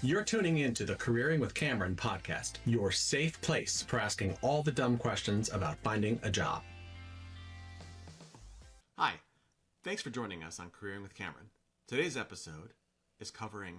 You're tuning in to the Careering with Cameron podcast, your safe place for asking all the dumb questions about finding a job. Hi, thanks for joining us on Careering with Cameron. Today's episode is covering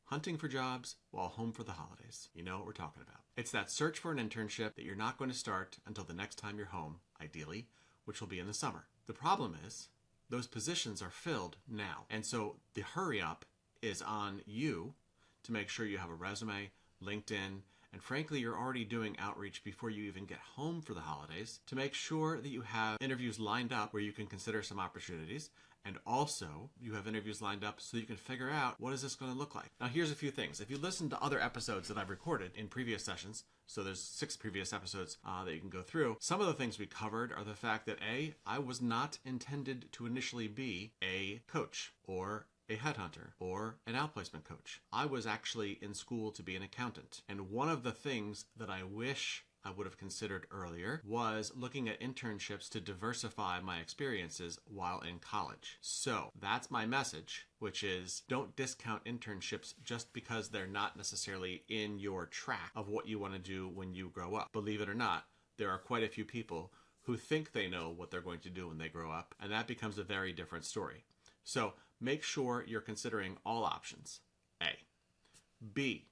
hunting for jobs while home for the holidays. You know what we're talking about. It's that search for an internship that you're not going to start until the next time you're home, ideally, which will be in the summer. The problem is, those positions are filled now. And so the hurry up is on you to make sure you have a resume, LinkedIn, and frankly, you're already doing outreach before you even get home for the holidays to make sure that you have interviews lined up where you can consider some opportunities, and also you have interviews lined up so you can figure out what is this going to look like. Now, here's a few things. If you listen to other episodes that I've recorded in previous sessions, so there's 6 previous episodes that you can go through, some of the things we covered are the fact that I was not intended to initially be a coach or a headhunter or an outplacement coach. I was actually in school to be an accountant. And one of the things that I wish I would have considered earlier was looking at internships to diversify my experiences while in college. So that's my message, which is don't discount internships just because they're not necessarily in your track of what you want to do when you grow up. Believe it or not, there are quite a few people who think they know what they're going to do when they grow up, and that becomes a very different story. So make sure you're considering all options, A. B,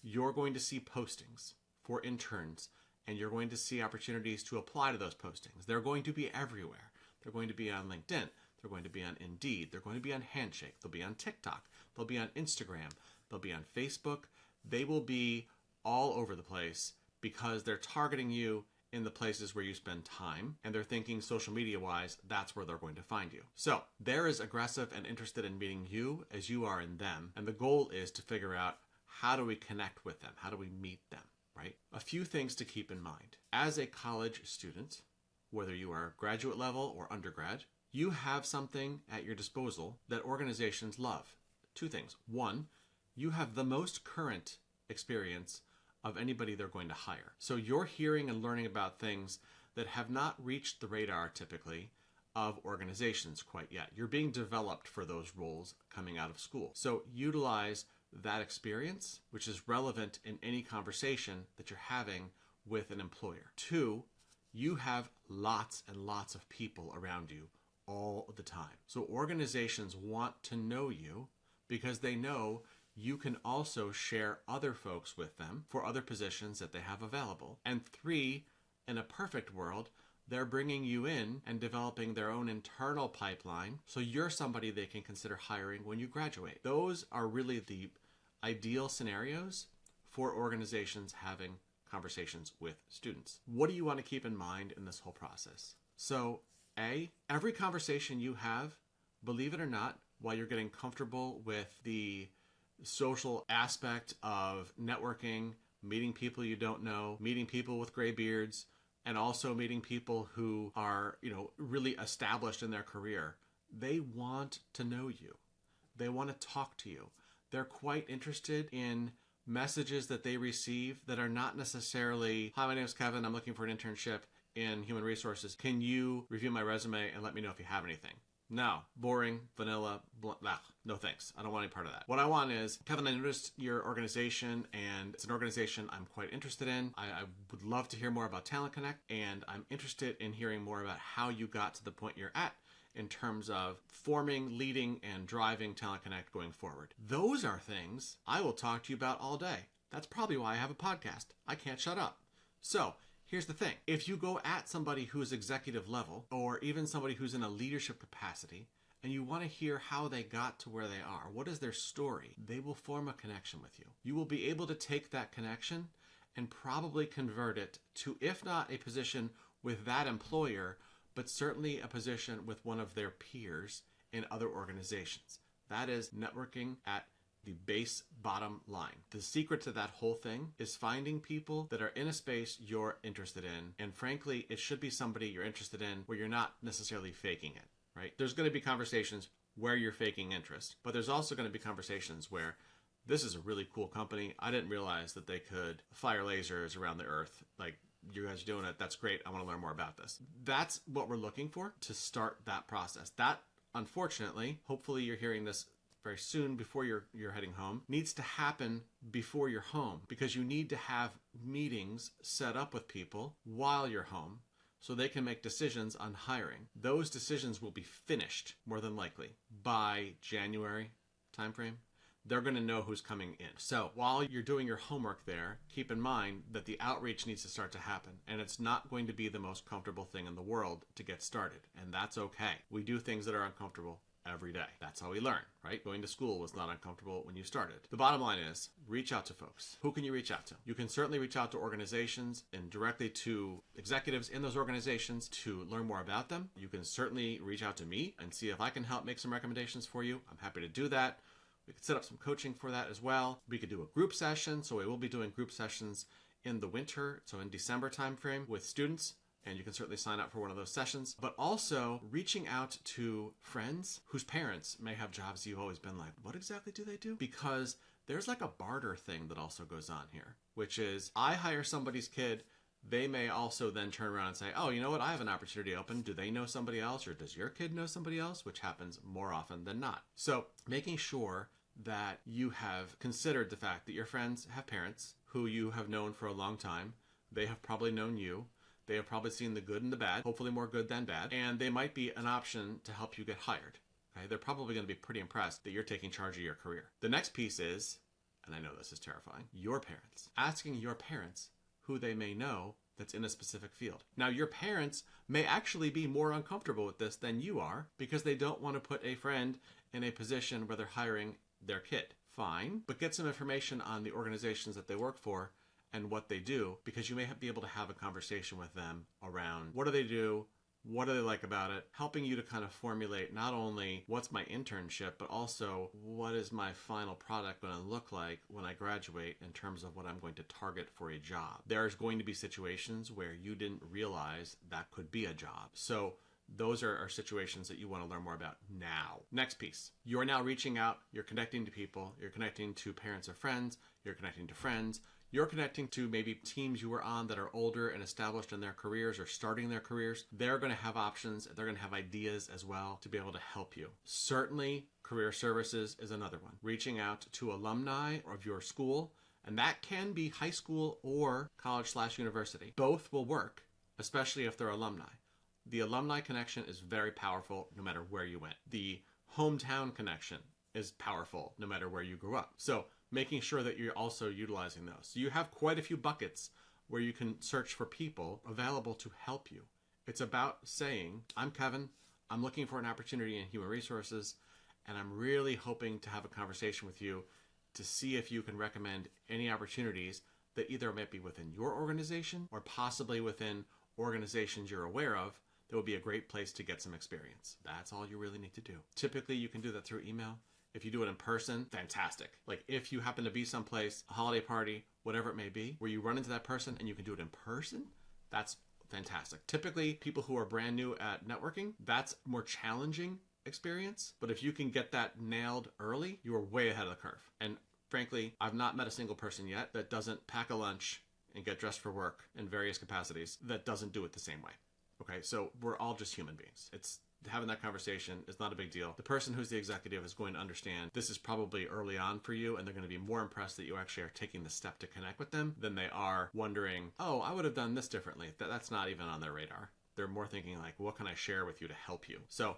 you're going to see postings for interns, and you're going to see opportunities to apply to those postings. They're going to be everywhere. They're going to be on LinkedIn. They're going to be on Indeed. They're going to be on Handshake. They'll be on TikTok. They'll be on Instagram. They'll be on Facebook. They will be all over the place because they're targeting you in the places where you spend time, and they're thinking social media-wise, that's where they're going to find you. So they're as aggressive and interested in meeting you as you are in them, and the goal is to figure out how do we connect with them? How do we meet them, right? A few things to keep in mind. As a college student, whether you are graduate level or undergrad, you have something at your disposal that organizations love. 2 things. 1, you have the most current experience of anybody they're going to hire. So you're hearing and learning about things that have not reached the radar typically of organizations quite yet. You're being developed for those roles coming out of school. So utilize that experience, which is relevant in any conversation that you're having with an employer. 2, you have lots and lots of people around you all the time. So organizations want to know you because they know you can also share other folks with them for other positions that they have available. And 3, in a perfect world, they're bringing you in and developing their own internal pipeline, so you're somebody they can consider hiring when you graduate. Those are really the ideal scenarios for organizations having conversations with students. What do you want to keep in mind in this whole process? So, A, every conversation you have, believe it or not, while you're getting comfortable with the social aspect of networking, meeting people you don't know, meeting people with gray beards, and also meeting people who are, really established in their career. They want to know you. They want to talk to you. They're quite interested in messages that they receive that are not necessarily, "Hi, my name is Kevin. I'm looking for an internship in human resources. Can you review my resume and let me know if you have anything?" No, boring, vanilla, blah, no thanks. I don't want any part of that. What I want is, "Kevin, I noticed your organization, and it's an organization I'm quite interested in. I would love to hear more about Talent Connect, and I'm interested in hearing more about how you got to the point you're at in terms of forming, leading, and driving Talent Connect going forward." Those are things I will talk to you about all day. That's probably why I have a podcast. I can't shut up. So, here's the thing. If you go at somebody who's executive level, or even somebody who's in a leadership capacity, and you want to hear how they got to where they are, what is their story, they will form a connection with you. You will be able to take that connection and probably convert it to, if not a position with that employer, but certainly a position with one of their peers in other organizations. That is networking at the base bottom line. The secret to that whole thing is finding people that are in a space you're interested in. And frankly, it should be somebody you're interested in where you're not necessarily faking it, right? There's going to be conversations where you're faking interest, but there's also going to be conversations where this is a really cool company. I didn't realize that they could fire lasers around the earth. Like, you guys are doing it. That's great. I want to learn more about this. That's what we're looking for to start that process. That, unfortunately, hopefully you're hearing this very soon before you're heading home needs to happen before you're home, because you need to have meetings set up with people while you're home so they can make decisions on hiring. Those decisions will be finished more than likely by January timeframe. They're going to know who's coming in. So while you're doing your homework there, keep in mind that the outreach needs to start to happen. And it's not going to be the most comfortable thing in the world to get started. And that's okay. We do things that are uncomfortable every day. That's how we learn, right? Going to school was not uncomfortable when you started. The bottom line is reach out to folks. Who can you reach out to? You can certainly reach out to organizations and directly to executives in those organizations to learn more about them. You can certainly reach out to me and see if I can help make some recommendations for you. I'm happy to do that. We could set up some coaching for that as well. We could do a group session. So we will be doing group sessions in the winter, so in December timeframe with students. And you can certainly sign up for one of those sessions. But also reaching out to friends whose parents may have jobs you've always been like, what exactly do they do? Because there's like a barter thing that also goes on here, which is I hire somebody's kid. They may also then turn around and say, oh, you know what? I have an opportunity open. Do they know somebody else, or does your kid know somebody else? Which happens more often than not. So making sure that you have considered the fact that your friends have parents who you have known for a long time. They have probably known you. They have probably seen the good and the bad, hopefully more good than bad, and they might be an option to help you get hired. Okay? They're probably going to be pretty impressed that you're taking charge of your career. The next piece is, and I know this is terrifying, your parents. Asking your parents who they may know that's in a specific field. Now, your parents may actually be more uncomfortable with this than you are because they don't want to put a friend in a position where they're hiring their kid. Fine, but get some information on the organizations that they work for and what they do, because you may be able to have a conversation with them around what do they do, what do they like about it, helping you to kind of formulate not only what's my internship, but also what is my final product going to look like when I graduate in terms of what I'm going to target for a job. There's going to be situations where you didn't realize that could be a job. So those are situations that you want to learn more about now. Next piece. You're now reaching out, you're connecting to people, you're connecting to parents of friends, you're connecting to friends, you're connecting to maybe teams you were on that are older and established in their careers or starting their careers. They're going to have options. They're going to have ideas as well to be able to help you. Certainly, career services is another one. Reaching out to alumni of your school, and that can be high school or college/university. Both will work, especially if they're alumni. The alumni connection is very powerful no matter where you went. The hometown connection is powerful no matter where you grew up. So making sure that you're also utilizing those. So you have quite a few buckets where you can search for people available to help you. It's about saying, I'm Kevin, I'm looking for an opportunity in human resources, and I'm really hoping to have a conversation with you to see if you can recommend any opportunities that either might be within your organization or possibly within organizations you're aware of. That would be a great place to get some experience. That's all you really need to do. Typically, you can do that through email. If you do it in person, fantastic. Like if you happen to be someplace, a holiday party, whatever it may be, where you run into that person and you can do it in person, that's fantastic. Typically, people who are brand new at networking, that's a more challenging experience. But if you can get that nailed early, you are way ahead of the curve. And frankly, I've not met a single person yet that doesn't pack a lunch and get dressed for work in various capacities that doesn't do it the same way. Okay, so we're all just human beings. It's having that conversation is not a big deal. The person who's the executive is going to understand this is probably early on for you, and they're going to be more impressed that you actually are taking the step to connect with them than they are wondering, oh, I would have done this differently. That's not even on their radar. They're more thinking like, what can I share with you to help you? So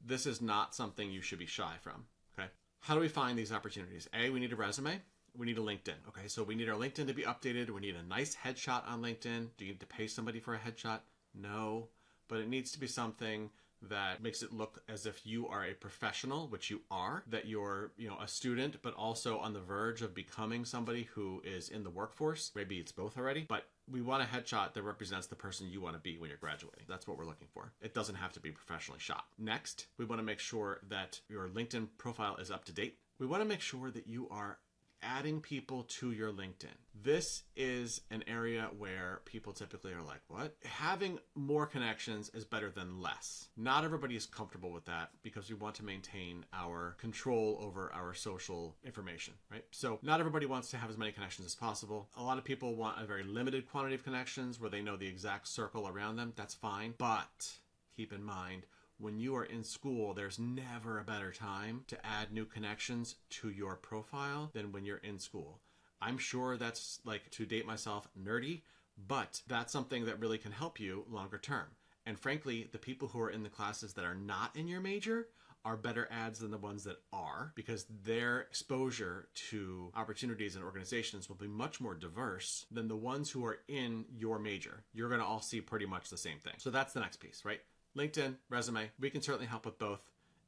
this is not something you should be shy from, okay? How do we find these opportunities? A, we need a resume. We need a LinkedIn. Okay, so we need our LinkedIn to be updated. We need a nice headshot on LinkedIn. Do you need to pay somebody for a headshot? No, but it needs to be something that makes it look as if you are a professional, which you are, that you're, a student, but also on the verge of becoming somebody who is in the workforce. Maybe it's both already, but we want a headshot that represents the person you want to be when you're graduating. That's what we're looking for. It doesn't have to be professionally shot. Next, we want to make sure that your LinkedIn profile is up to date. We want to make sure that you are adding people to your LinkedIn. This is an area where people typically are like, what? Having more connections is better than less. Not everybody is comfortable with that because we want to maintain our control over our social information, right? So not everybody wants to have as many connections as possible. A lot of people want a very limited quantity of connections where they know the exact circle around them. That's fine. But keep in mind, when you are in school, there's never a better time to add new connections to your profile than when you're in school. I'm sure that's, like, to date myself, nerdy, but that's something that really can help you longer term. And frankly, the people who are in the classes that are not in your major are better ads than the ones that are, because their exposure to opportunities and organizations will be much more diverse than the ones who are in your major. You're going to all see pretty much the same thing. So that's the next piece, right? LinkedIn, resume, we can certainly help with both.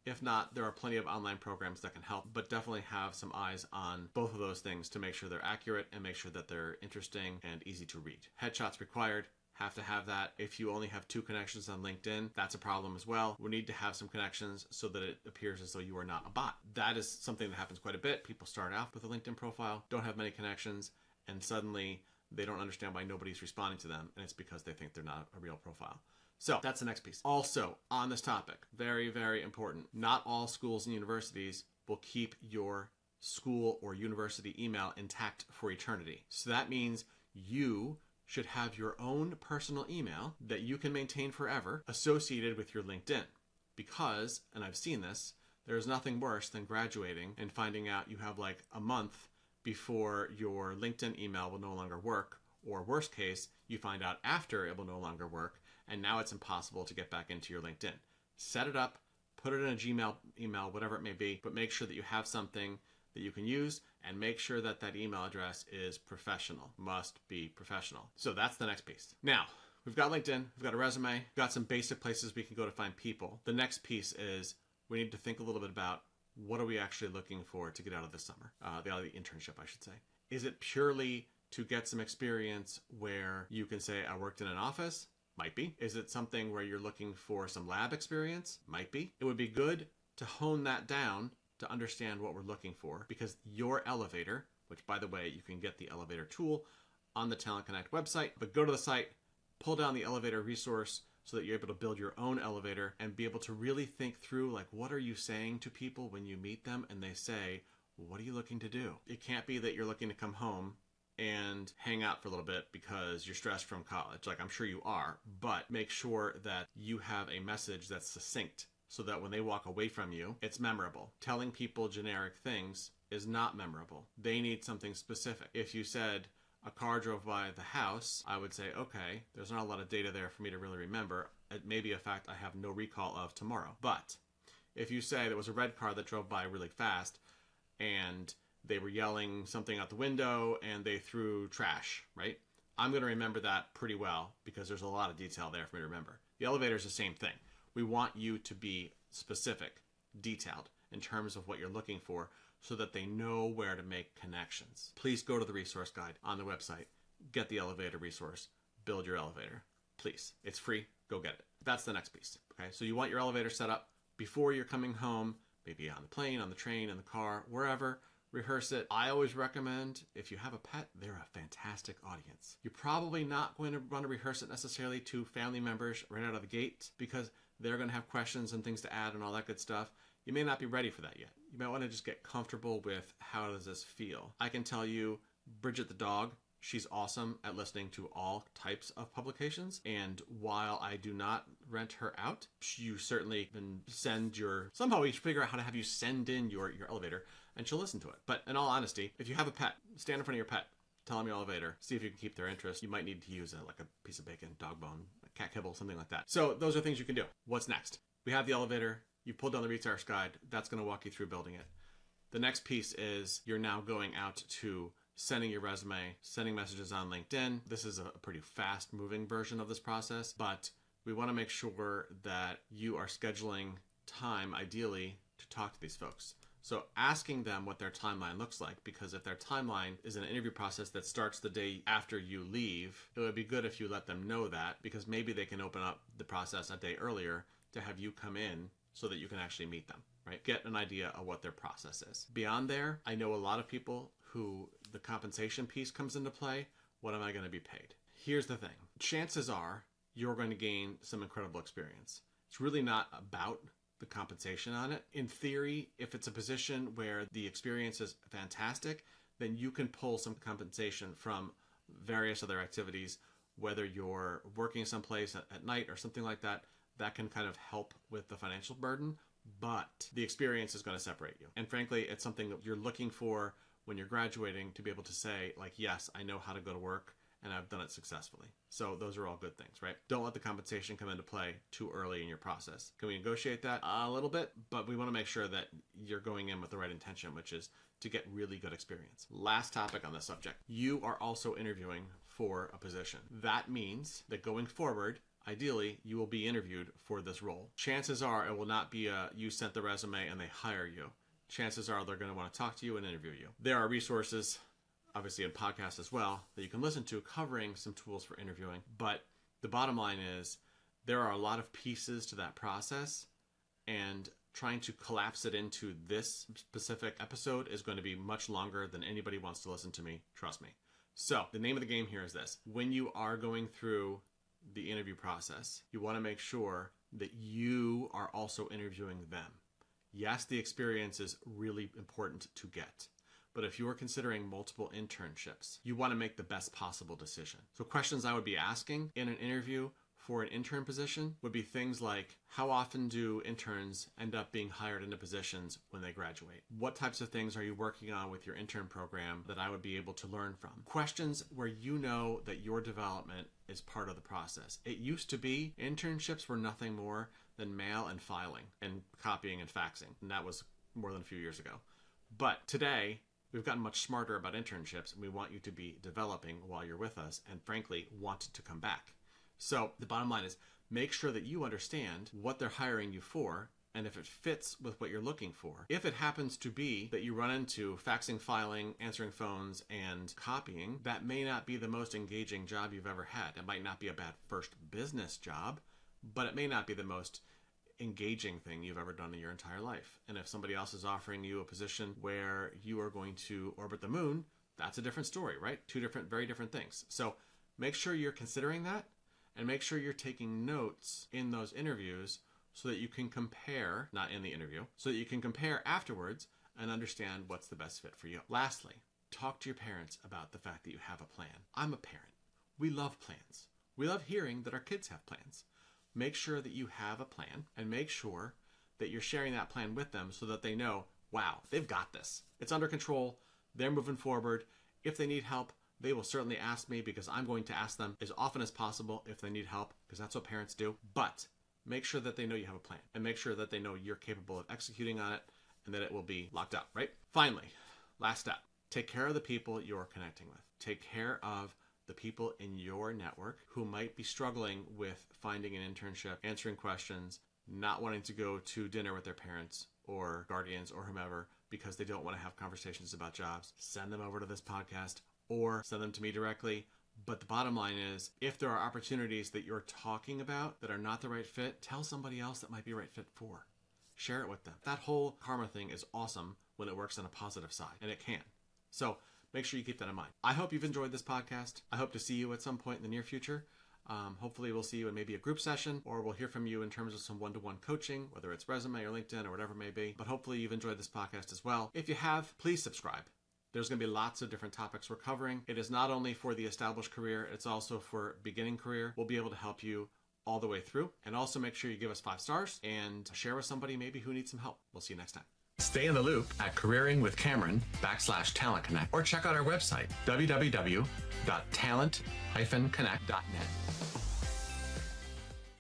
If not, there are plenty of online programs that can help, but definitely have some eyes on both of those things to make sure they're accurate and make sure that they're interesting and easy to read. Headshots required. Have to have that. If you only have 2 connections on LinkedIn, that's a problem as well. We need to have some connections so that it appears as though you are not a bot. That is something that happens quite a bit. People start off with a LinkedIn profile, don't have many connections, and suddenly they don't understand why nobody's responding to them, and it's because they think they're not a real profile. So that's the next piece. Also, on this topic, very, very important, not all schools and universities will keep your school or university email intact for eternity. So that means you should have your own personal email that you can maintain forever associated with your LinkedIn. Because, and I've seen this, there's nothing worse than graduating and finding out you have like a month before your LinkedIn email will no longer work, or worst case, you find out after it will no longer work, and now it's impossible to get back into your LinkedIn. Set it up, put it in a Gmail email, whatever it may be, but make sure that you have something that you can use, and make sure that that email address is professional, must be professional. So that's the next piece. Now, we've got LinkedIn, we've got a resume, we've got some basic places we can go to find people. The next piece is we need to think a little bit about what are we actually looking for to get out of the summer, out of the internship, I should say. Is it purely to get some experience where you can say, I worked in an office? Might be. Is it something where you're looking for some lab experience? Might be. It would be good to hone that down to understand what we're looking for, because your elevator, which by the way, you can get the elevator tool on the Talent Connect website, but go to the site, pull down the elevator resource so that you're able to build your own elevator and be able to really think through, like, what are you saying to people when you meet them and they say, what are you looking to do? It can't be that you're looking to come home and hang out for a little bit because you're stressed from college. Like, I'm sure you are, but make sure that you have a message that's succinct, so that when they walk away from you, it's memorable. Telling people generic things is not memorable. They need something specific. If you said, a car drove by the house, I would say, okay, there's not a lot of data there for me to really remember. It may be a fact I have no recall of tomorrow. But if you say there was a red car that drove by really fast and they were yelling something out the window and they threw trash, right? I'm going to remember that pretty well because there's a lot of detail there for me to remember. The elevator is the same thing. We want you to be specific, detailed in terms of what you're looking for so that they know where to make connections. Please go to the resource guide on the website, get the elevator resource, build your elevator. Please, it's free, go get it. That's the next piece, okay? So you want your elevator set up before you're coming home, maybe on the plane, on the train, in the car, wherever. Rehearse it. I always recommend, if you have a pet, they're a fantastic audience. You're probably not going to want to rehearse it necessarily to family members right out of the gate because they're going to have questions and things to add and all that good stuff. You may not be ready for that yet. You might want to just get comfortable with, how does this feel? I can tell you, Bridget the dog, she's awesome at listening to all types of publications. And while I do not rent her out, you certainly can somehow we should figure out how to have you send in your elevator and she'll listen to it. But in all honesty, if you have a pet, stand in front of your pet, tell them your elevator, see if you can keep their interest. You might need to use like a piece of bacon, dog bone, cat kibble, something like that. So those are things you can do. What's next? We have the elevator. You pulled down the resource guide. That's going to walk you through building it. The next piece is you're now going out to sending your resume, sending messages on LinkedIn. This is a pretty fast moving version of this process, but we want to make sure that you are scheduling time, ideally, to talk to these folks. So asking them what their timeline looks like, because if their timeline is an interview process that starts the day after you leave, it would be good if you let them know that, because maybe they can open up the process a day earlier to have you come in so that you can actually meet them, right? Get an idea of what their process is. Beyond there, I know a lot of people who the compensation piece comes into play. What am I going to be paid? Here's the thing. Chances are you're going to gain some incredible experience. It's really not about the compensation on it. In theory, if it's a position where the experience is fantastic, then you can pull some compensation from various other activities, whether you're working someplace at night or something like that. that can kind of help with the financial burden, but the experience is going to separate you. And frankly, it's something that you're looking for when you're graduating, to be able to say, like, yes, I know how to go to work and I've done it successfully. So those are all good things, right? Don't let the compensation come into play too early in your process. Can we negotiate that a little bit? But we want to make sure that you're going in with the right intention, which is to get really good experience. Last topic on this subject. You are also interviewing for a position. That means that going forward, ideally, you will be interviewed for this role. Chances are it will not be you sent the resume and they hire you. Chances are they're going to want to talk to you and interview you. There are resources, obviously in podcasts as well, that you can listen to covering some tools for interviewing. But the bottom line is there are a lot of pieces to that process, and trying to collapse it into this specific episode is going to be much longer than anybody wants to listen to me. Trust me. So the name of the game here is this. When you are going through the interview process, you want to make sure that you are also interviewing them. Yes, the experience is really important to get. But if you are considering multiple internships, you want to make the best possible decision. So questions I would be asking in an interview for an intern position would be things like, how often do interns end up being hired into positions when they graduate? What types of things are you working on with your intern program that I would be able to learn from? Questions where you know that your development is part of the process. It used to be internships were nothing more than mail and filing and copying and faxing. And that was more than a few years ago. But today, we've gotten much smarter about internships, and we want you to be developing while you're with us and, frankly, want to come back. So the bottom line is make sure that you understand what they're hiring you for and if it fits with what you're looking for. If it happens to be that you run into faxing, filing, answering phones, and copying, that may not be the most engaging job you've ever had. It might not be a bad first business job, but it may not be the most engaging thing you've ever done in your entire life. And if somebody else is offering you a position where you are going to orbit the moon, that's a different story, right? Two very different things. So make sure you're considering that, and make sure you're taking notes in those interviews so that you can compare, not in the interview, so that you can compare afterwards and understand what's the best fit for you. Lastly, talk to your parents about the fact that you have a plan. I'm a parent. We love plans. We love hearing that our kids have plans. Make sure that you have a plan, and make sure that you're sharing that plan with them so that they know, wow, they've got this. It's under control. They're moving forward. If they need help, they will certainly ask me, because I'm going to ask them as often as possible if they need help, because that's what parents do. But make sure that they know you have a plan, and make sure that they know you're capable of executing on it and that it will be locked up, right? Finally, last step, take care of the people you're connecting with. Take care of the people in your network who might be struggling with finding an internship, answering questions, not wanting to go to dinner with their parents or guardians or whomever because they don't want to have conversations about jobs. Send them over to this podcast or send them to me directly. But the bottom line is, if there are opportunities that you're talking about that are not the right fit, tell somebody else that might be a right fit for. Share it with them. That whole karma thing is awesome when it works on a positive side, and it can. So make sure you keep that in mind. I hope you've enjoyed this podcast. I hope to see you at some point in the near future. Hopefully we'll see you in maybe a group session, or we'll hear from you in terms of some one-to-one coaching, whether it's resume or LinkedIn or whatever it may be. But hopefully you've enjoyed this podcast as well. If you have, please subscribe. There's going to be lots of different topics we're covering. It is not only for the established career, it's also for beginning career. We'll be able to help you all the way through. And also make sure you give us 5 stars and share with somebody maybe who needs some help. We'll see you next time. Stay in the loop at careeringwithcameron.com/talent connect, or check out our website, www.talent-connect.net.